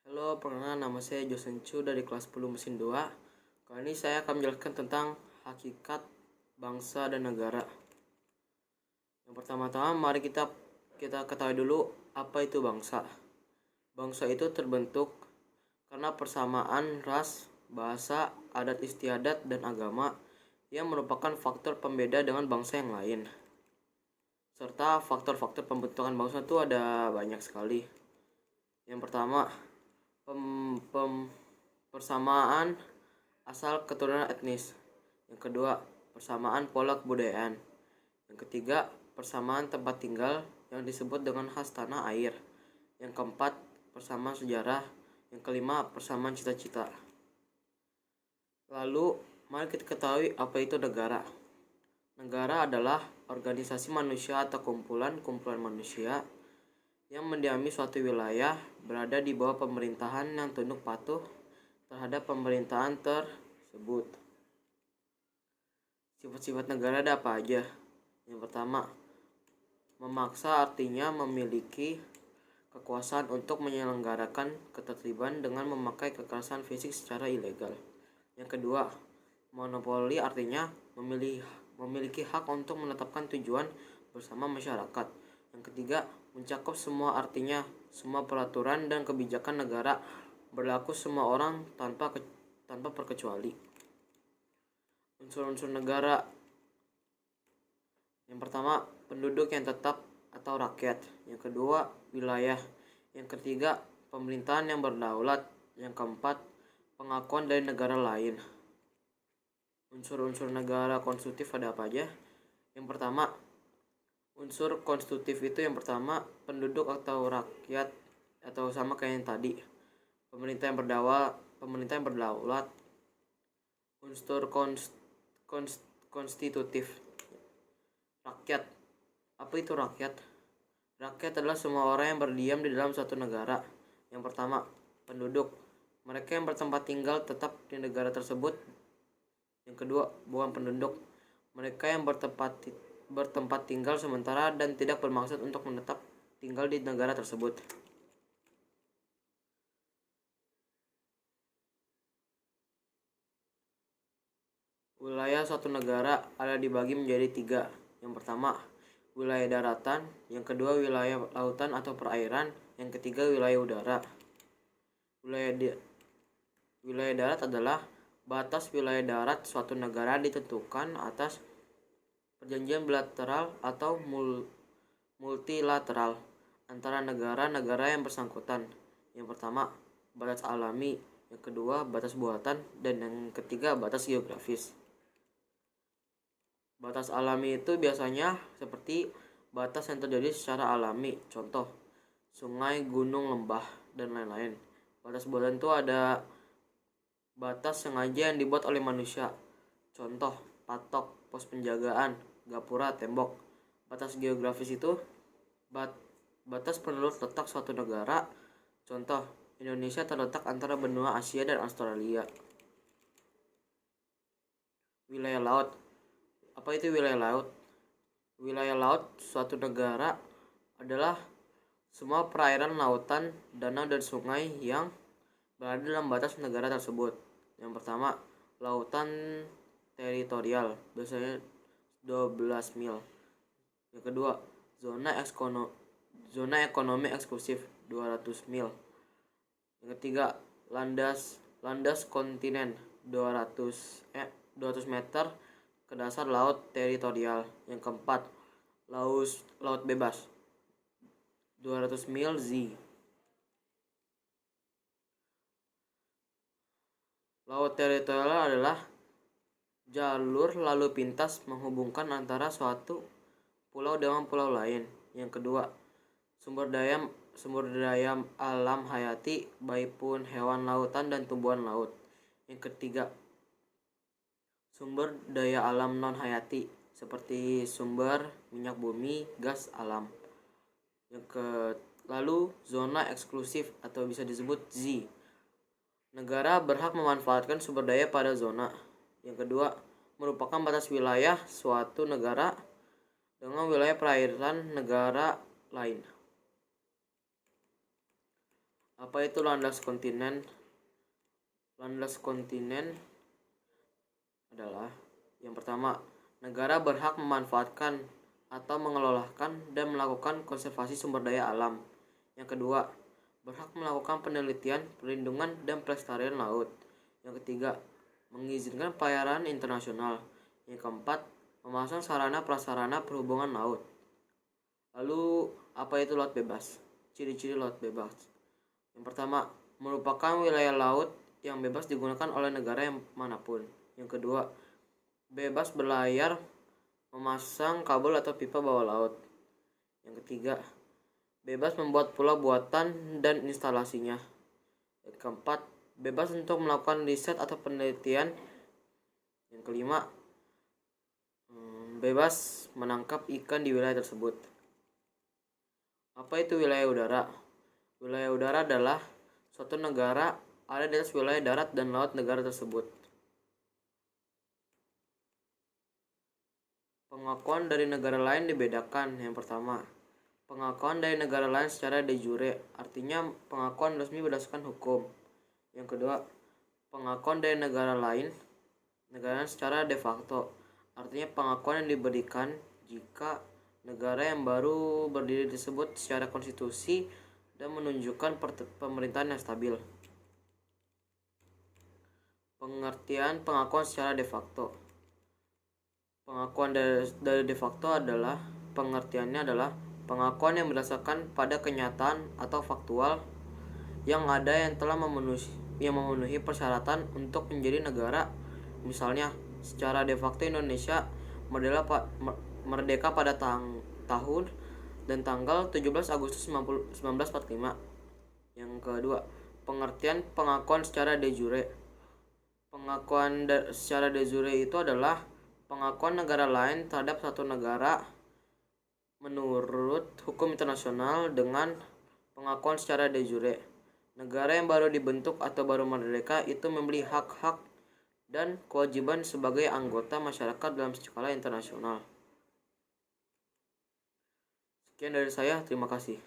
Halo, perkenalkan nama saya Josen Chu dari kelas 10 mesin 2. Kali ini saya akan menjelaskan tentang hakikat bangsa dan negara. Yang pertama-tama mari kita ketahui dulu apa itu bangsa. Bangsa itu terbentuk karena persamaan ras, bahasa, adat istiadat, dan agama yang merupakan faktor pembeda dengan bangsa yang lain. Serta faktor-faktor pembentukan bangsa itu ada banyak sekali. Yang pertama, persamaan asal keturunan etnis. Yang kedua, persamaan pola kebudayaan. Yang ketiga, persamaan tempat tinggal yang disebut dengan khas tanah air. Yang keempat, persamaan sejarah. Yang kelima, persamaan cita-cita. Lalu, mari kita ketahui apa itu negara. Negara adalah organisasi manusia atau kumpulan manusia yang mendiami suatu wilayah berada di bawah pemerintahan yang tunduk patuh terhadap pemerintahan tersebut. Sifat-sifat negara ada apa aja? Yang pertama, memaksa artinya memiliki kekuasaan untuk menyelenggarakan ketertiban dengan memakai kekerasan fisik secara ilegal. Yang kedua, monopoli artinya memiliki hak untuk menetapkan tujuan bersama masyarakat. Yang ketiga, mencakup semua artinya semua peraturan dan kebijakan negara berlaku semua orang tanpa terkecuali. Unsur-unsur negara. Yang pertama, penduduk yang tetap atau rakyat. Yang kedua, wilayah. Yang ketiga, pemerintahan yang berdaulat. Yang keempat, pengakuan dari negara lain. Unsur-unsur negara konstitutif ada apa aja? Yang pertama, unsur konstitutif itu yang pertama penduduk atau rakyat atau sama kayak yang tadi. Pemerintah yang berdaulat. Unsur konstitutif. Rakyat. Apa itu rakyat? Rakyat adalah semua orang yang berdiam di dalam suatu negara. Yang pertama, penduduk. Mereka yang bertempat tinggal tetap di negara tersebut. Yang kedua, bukan penduduk. Mereka yang bertempat tinggal sementara dan tidak bermaksud untuk menetap tinggal di negara tersebut. Wilayah suatu negara ada dibagi menjadi 3. Yang pertama, wilayah daratan. Yang kedua, wilayah lautan atau perairan. Yang ketiga, wilayah udara. Wilayah darat adalah batas wilayah darat suatu negara ditentukan atas perjanjian bilateral atau multilateral antara negara-negara yang bersangkutan. Yang pertama, batas alami. Yang kedua, batas buatan. Dan yang ketiga, batas geografis. Batas alami itu biasanya seperti batas yang terjadi secara alami. Contoh, sungai, gunung, lembah, dan lain-lain. Batas buatan itu ada batas sengaja yang dibuat oleh manusia. Contoh, patok, pos penjagaan, gapura, tembok. Batas geografis itu batas penduduk letak suatu negara. Contoh, Indonesia terletak antara benua Asia dan Australia. Wilayah laut. Apa itu wilayah laut? Wilayah laut suatu negara adalah semua perairan, lautan, danau, dan sungai yang berada dalam batas negara tersebut. Yang pertama, lautan teritorial, biasanya 12 mil. Yang kedua, zona ekonomi eksklusif 200 mil. Yang ketiga, landas kontinen 200 meter ke dasar laut teritorial. Yang keempat, laut bebas 200 mil Z. Laut teritorial adalah jalur lalu pintas menghubungkan antara suatu pulau dengan pulau lain. Yang kedua, sumber daya alam hayati, baik pun hewan lautan dan tumbuhan laut. Yang ketiga, sumber daya alam non hayati seperti sumber minyak bumi, gas alam. Lalu zona eksklusif atau bisa disebut Z. Negara berhak memanfaatkan sumber daya pada zona. Yang kedua, merupakan batas wilayah suatu negara dengan wilayah perairan negara lain. Apa itu landas kontinen? Landas kontinen adalah yang pertama, negara berhak memanfaatkan atau mengelolakan dan melakukan konservasi sumber daya alam. Yang kedua, berhak melakukan penelitian, perlindungan, dan pelestarian laut. Yang ketiga, mengizinkan pelayaran internasional. Yang keempat, memasang sarana prasarana perhubungan laut. Lalu, apa itu laut bebas? Ciri-ciri laut bebas. Yang pertama, merupakan wilayah laut yang bebas digunakan oleh negara yang manapun. Yang kedua, bebas berlayar, memasang kabel atau pipa bawah laut. Yang ketiga, bebas membuat pulau buatan dan instalasinya. Yang keempat, bebas untuk melakukan riset atau penelitian. Yang kelima, bebas menangkap ikan di wilayah tersebut. Apa itu wilayah udara? Wilayah udara adalah suatu negara ada di atas wilayah darat dan laut negara tersebut. Pengakuan dari negara lain dibedakan. Yang pertama, pengakuan dari negara lain secara de jure, artinya pengakuan resmi berdasarkan hukum. Yang kedua, pengakuan dari negara lain secara de facto, artinya pengakuan yang diberikan jika negara yang baru berdiri tersebut secara konstitusi dan menunjukkan pemerintahan yang stabil. Pengertian pengakuan secara de facto. Pengakuan dari de facto adalah pengertiannya adalah pengakuan yang berdasarkan pada kenyataan atau faktual yang ada yang telah memenuhi persyaratan untuk menjadi negara. Misalnya, secara de facto Indonesia merdeka pada tahun dan tanggal 17 Agustus 1945. Yang kedua, pengertian pengakuan secara de jure. Pengakuan secara de jure itu adalah pengakuan negara lain terhadap satu negara menurut hukum internasional dengan pengakuan secara de jure. Negara yang baru dibentuk atau baru merdeka itu memiliki hak-hak dan kewajiban sebagai anggota masyarakat dalam skala internasional. Sekian dari saya, terima kasih.